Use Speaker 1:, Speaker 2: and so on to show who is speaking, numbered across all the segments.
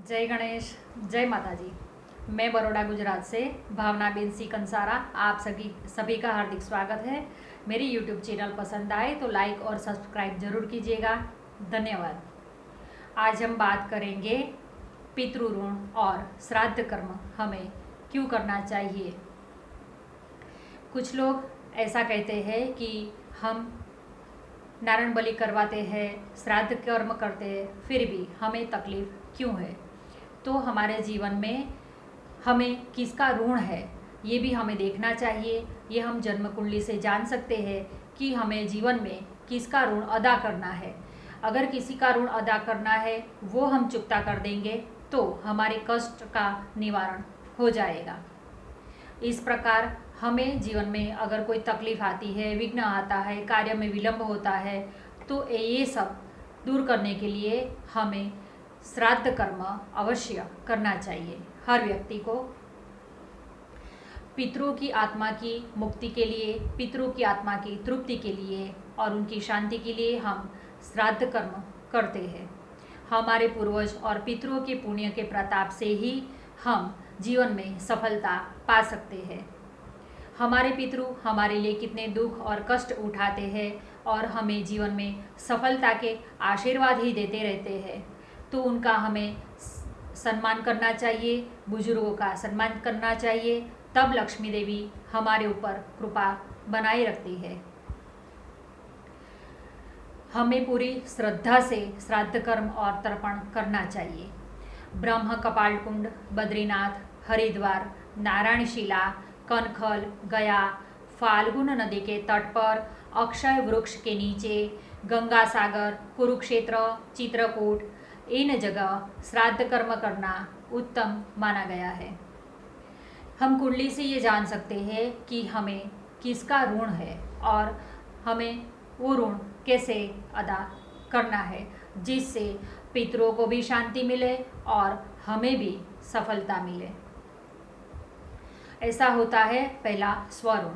Speaker 1: जय गणेश, जय माता जी। मैं बड़ौदा गुजरात से भावनाबेन सी कंसारा आप सभी का हार्दिक स्वागत है। मेरी यूट्यूब चैनल पसंद आए तो लाइक और सब्सक्राइब जरूर कीजिएगा। धन्यवाद। आज हम बात करेंगे पितृ ऋण और श्राद्ध कर्म हमें क्यों करना चाहिए। कुछ लोग ऐसा कहते हैं कि हम नारायण बलि करवाते हैं, श्राद्ध कर्म करते हैं, फिर भी हमें तकलीफ क्यों है। तो हमारे जीवन में हमें किसका ऋण है ये भी हमें देखना चाहिए। ये हम जन्म कुंडली से जान सकते हैं कि हमें जीवन में किसका ऋण अदा करना है। अगर किसी का ऋण अदा करना है वो हम चुकता कर देंगे तो हमारे कष्ट का निवारण हो जाएगा। इस प्रकार हमें जीवन में अगर कोई तकलीफ आती है, विघ्न आता है, कार्य में विलंब होता है, तो ये सब दूर करने के लिए हमें श्राद्ध कर्म अवश्य करना चाहिए। हर व्यक्ति को पितरों की आत्मा की मुक्ति के लिए, पितरों की आत्मा की तृप्ति के लिए और उनकी शांति के लिए हम श्राद्ध कर्म करते हैं। हमारे पूर्वज और पितरों के पुण्य के प्रताप से ही हम जीवन में सफलता पा सकते हैं। हमारे पितृ हमारे लिए कितने दुख और कष्ट उठाते हैं और हमें जीवन में सफलता के आशीर्वाद ही देते रहते हैं, तो उनका हमें सम्मान करना चाहिए, बुजुर्गों का सम्मान करना चाहिए। तब लक्ष्मी देवी हमारे ऊपर कृपा बनाए रखती है। हमें पूरी श्रद्धा से श्राद्ध कर्म और तर्पण करना चाहिए। ब्रह्म कपाल कुंड, बद्रीनाथ, हरिद्वार, नारायणशिला, कनखल, गया, फाल्गुन नदी के तट पर, अक्षय वृक्ष के नीचे, गंगा सागर, कुरुक्षेत्र, चित्रकूट, इन जगह श्राद्ध कर्म करना उत्तम माना गया है। हम कुंडली से ये जान सकते हैं कि हमें किसका ऋण है और हमें वो ऋण कैसे अदा करना है, जिससे पितरों को भी शांति मिले और हमें भी सफलता मिले। ऐसा होता है पहला स्वरुण।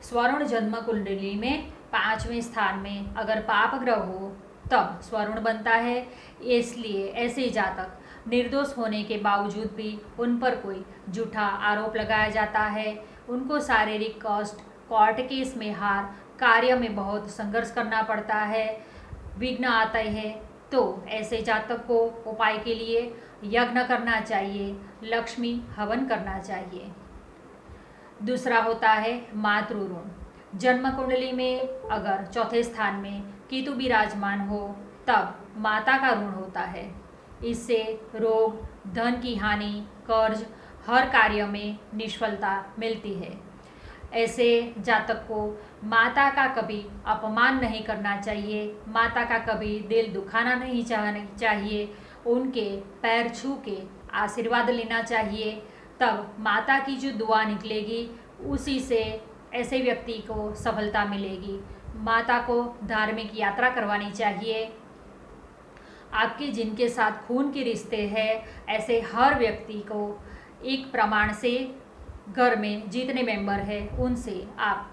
Speaker 1: स्वरुण जन्म कुंडली में 5वें स्थान में अगर पाप ग्रह हो तब स्वरुण बनता है। इसलिए ऐसे जातक निर्दोष होने के बावजूद भी उन पर कोई झूठा आरोप लगाया जाता है। उनको शारीरिक कष्ट, कोर्ट केस में हार, कार्य में बहुत संघर्ष करना पड़ता है, विघ्न आते हैं। तो ऐसे जातक को उपाय के लिए यज्ञ करना चाहिए, लक्ष्मी हवन करना चाहिए। दूसरा होता है मातृ ऋण। जन्म कुंडली में अगर चौथे स्थान में केतु विराजमान हो तब माता का ऋण होता है। इससे रोग, धन की हानि, कर्ज, हर कार्य में निष्फलता मिलती है। ऐसे जातक को माता का कभी अपमान नहीं करना चाहिए, माता का कभी दिल दुखाना नहीं चाहिए। उनके पैर छू के आशीर्वाद लेना चाहिए। तब माता की जो दुआ निकलेगी उसी से ऐसे व्यक्ति को सफलता मिलेगी। माता को धार्मिक यात्रा करवानी चाहिए। आपके जिनके साथ खून के रिश्ते हैं ऐसे हर व्यक्ति को एक प्रमाण से घर में जितने मेंबर हैं उनसे आप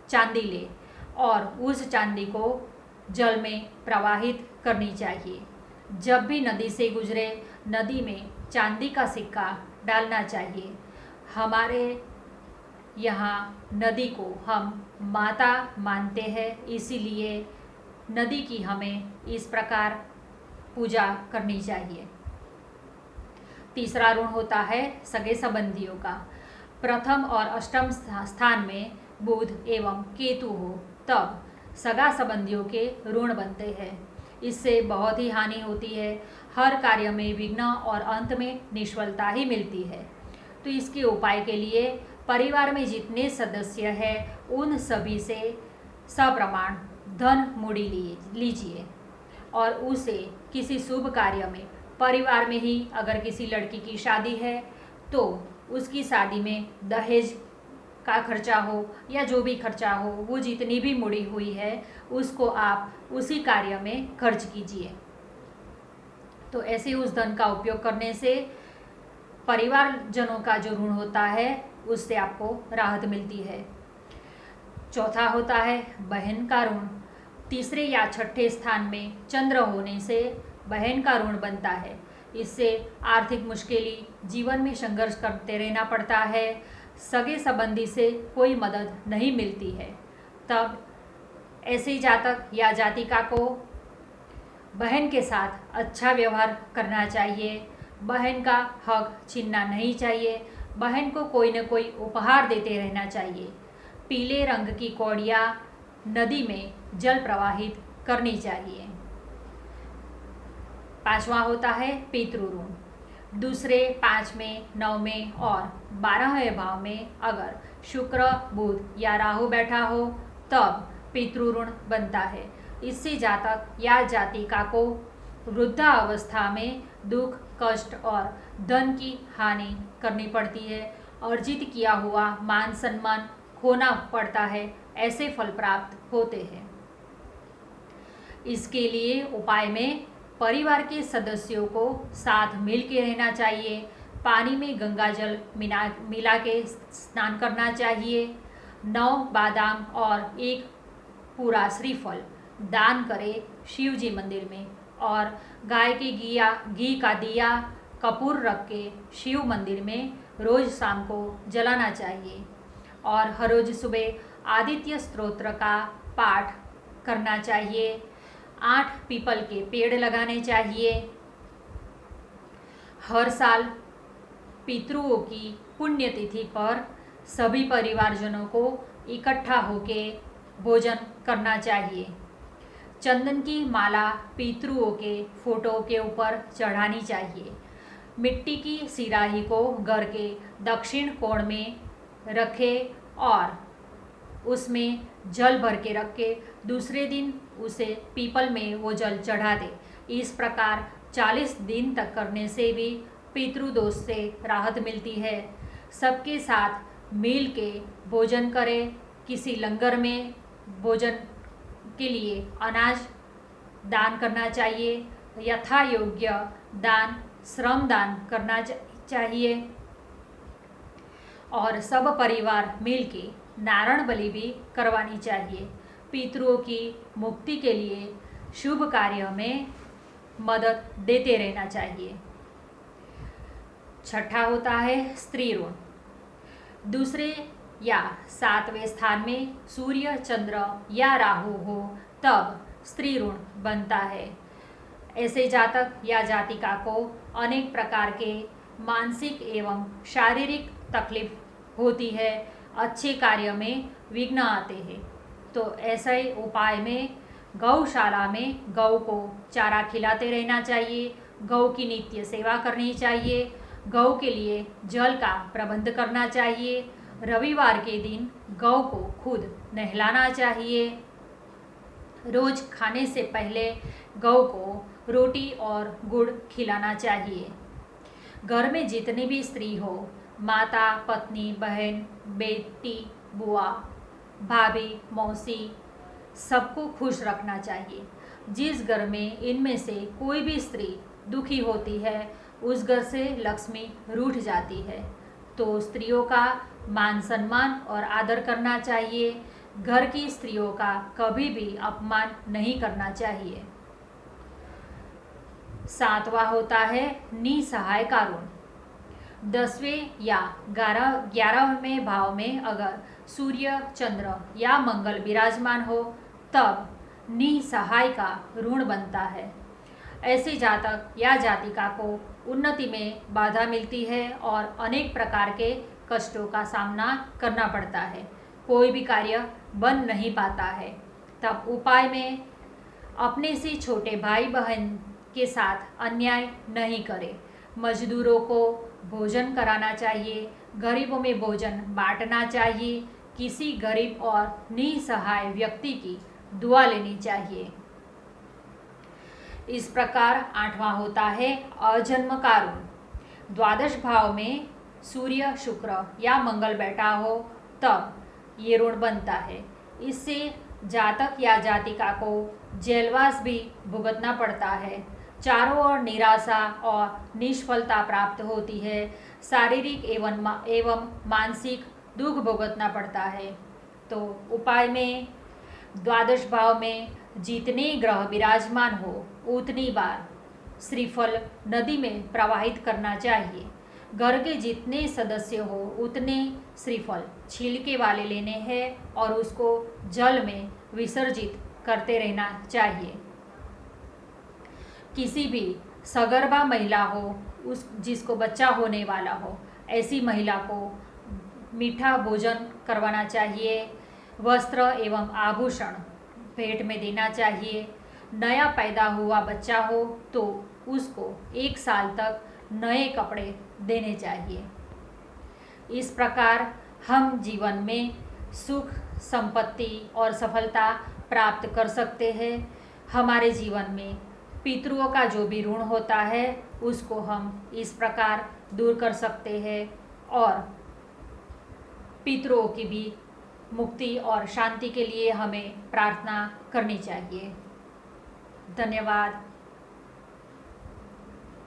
Speaker 1: चांदी ले और उस चांदी को जल में प्रवाहित करनी चाहिए। जब भी नदी से गुजरे नदी में चांदी का सिक्का डालना चाहिए। हमारे यहाँ नदी को हम माता मानते हैं, इसीलिए नदी की हमें इस प्रकार पूजा करनी चाहिए। तीसरा ऋण होता है सगे संबंधियों का। प्रथम और अष्टम स्थान में बुध एवं केतु हो तब सगा संबंधियों के ऋण बनते हैं। इससे बहुत ही हानि होती है, हर कार्य में विघ्न और अंत में निष्फलता ही मिलती है। तो इसके उपाय के लिए परिवार में जितने सदस्य हैं उन सभी से सप्रमाण धन मूड़ी लीजिए और उसे किसी शुभ कार्य में, परिवार में ही अगर किसी लड़की की शादी है तो उसकी शादी में दहेज का खर्चा हो या जो भी खर्चा हो, वो जितनी भी मुड़ी हुई है उसको आप उसी कार्य में खर्च कीजिए। तो ऐसे उस धन का उपयोग करने से परिवारजनों का जो ऋण होता है उससे आपको राहत मिलती है। चौथा होता है बहन का ऋण। तीसरे या छठे स्थान में चंद्र होने से बहन का ऋण बनता है। इससे आर्थिक मुश्किलें, जीवन में संघर्ष करते रहना पड़ता है, सगे संबंधी से कोई मदद नहीं मिलती है। तब ऐसे जातक या जातिका को बहन के साथ अच्छा व्यवहार करना चाहिए, बहन का हक छीनना नहीं चाहिए, बहन को कोई न कोई उपहार देते रहना चाहिए। पीले रंग की कौड़ियाँ नदी में जल प्रवाहित करनी चाहिए। 5वां होता है पितृऋण। दूसरे, 5वें, 9वें और 12वें भाव में अगर शुक्र, बुध या राहु बैठा हो तब पितृऋण बनता है। इससे जातक या जातिका को वृद्धावस्था में दुख, कष्ट और धन की हानि करनी पड़ती है। अर्जित किया हुआ मान सम्मान खोना पड़ता है, ऐसे फल प्राप्त होते हैं। इसके लिए उपाय में परिवार के सदस्यों को साथ मिल के रहना चाहिए, पानी में गंगा जल मिला के स्नान करना चाहिए, 9 बादाम और 1 पूरा श्रीफल दान करें शिव जी मंदिर में, और गाय के घी का दिया कपूर रख के शिव मंदिर में रोज शाम को जलाना चाहिए। और हर रोज सुबह आदित्य स्तोत्र का पाठ करना चाहिए। 8 पीपल के पेड़ लगाने चाहिए। हर साल पितरों की पुण्यतिथि पर सभी परिवारजनों को इकट्ठा होके भोजन करना चाहिए। चंदन की माला पितरों के फोटो के ऊपर चढ़ानी चाहिए। मिट्टी की सिराही को घर के दक्षिण कोण में रखे और उसमें जल भर के रख के दूसरे दिन उसे पीपल में वो जल चढ़ा दे। इस प्रकार 40 दिन तक करने से भी पितृदोष से राहत मिलती है। सबके साथ मिल के भोजन करें। किसी लंगर में भोजन के लिए अनाज दान करना चाहिए। यथा योग्य दान, श्रम दान करना चाहिए। और सब परिवार मिलके नारायण बलि भी करवानी चाहिए। पितरों की मुक्ति के लिए शुभ कार्य में मदद देते रहना चाहिए। छठा होता है स्त्री ऋण। दूसरे या 7वें स्थान में सूर्य, चंद्र या राहु हो तब स्त्री ऋण बनता है। ऐसे जातक या जातिका को अनेक प्रकार के मानसिक एवं शारीरिक तकलीफ होती है, अच्छे कार्य में विघ्न आते हैं। तो ऐसे उपाय में गौशाला में गौ को चारा खिलाते रहना चाहिए, गौ की नित्य सेवा करनी चाहिए, गौ के लिए जल का प्रबंध करना चाहिए। रविवार के दिन गौ को खुद नहलाना चाहिए। रोज खाने से पहले गौ को रोटी और गुड़ खिलाना चाहिए। घर में जितनी भी स्त्री हो, माता, पत्नी, बहन, बेटी, बुआ, भाभी, मौसी, सबको खुश रखना चाहिए। जिस घर में इनमें से कोई भी स्त्री दुखी होती है उस घर से लक्ष्मी रूठ जाती है। तो स्त्रियों का मान सम्मान और आदर करना चाहिए। घर की स्त्रियों का कभी भी अपमान नहीं करना चाहिए। 7वां होता है निसहाय का ऋण। 10वें या 11वें भाव में अगर सूर्य, चंद्र या मंगल विराजमान हो तब निसहाय का ऋण बनता है। ऐसे जातक या जातिका को उन्नति में बाधा मिलती है और अनेक प्रकार के कष्टों का सामना करना पड़ता है, कोई भी कार्य बन नहीं पाता है। तब उपाय में अपने से छोटे भाई बहन के साथ अन्याय नहीं करें, मजदूरों को भोजन कराना चाहिए, गरीबों में भोजन बांटना चाहिए, किसी गरीब और निसहाय व्यक्ति की दुआ लेनी चाहिए। इस प्रकार 8वां होता है अजन्म का ऋण। 12 भाव में सूर्य, शुक्र या मंगल बैठा हो तब ये ऋण बनता है। इससे जातक या जातिका को जेलवास भी भुगतना पड़ता है। चारों ओर निराशा और निष्फलता प्राप्त होती है। शारीरिक एवं मानसिक दुख भुगतना पड़ता है। तो उपाय में 12 भाव में जितने ग्रह विराजमान हो उतनी बार श्रीफल नदी में प्रवाहित करना चाहिए। घर के जितने सदस्य हो उतने श्रीफल छिलके वाले लेने हैं और उसको जल में विसर्जित करते रहना चाहिए। किसी भी सगर्भा महिला हो, उस जिसको बच्चा होने वाला हो, ऐसी महिला को मीठा भोजन करवाना चाहिए। वस्त्र एवं आभूषण भेंट में देना चाहिए। नया पैदा हुआ बच्चा हो तो उसको 1 साल तक नए कपड़े देने चाहिए। इस प्रकार हम जीवन में सुख, संपत्ति और सफलता प्राप्त कर सकते हैं। हमारे जीवन में पितरों का जो भी ऋण होता है उसको हम इस प्रकार दूर कर सकते हैं और पितरों की भी मुक्ति और शांति के लिए हमें प्रार्थना करनी चाहिए। धन्यवाद।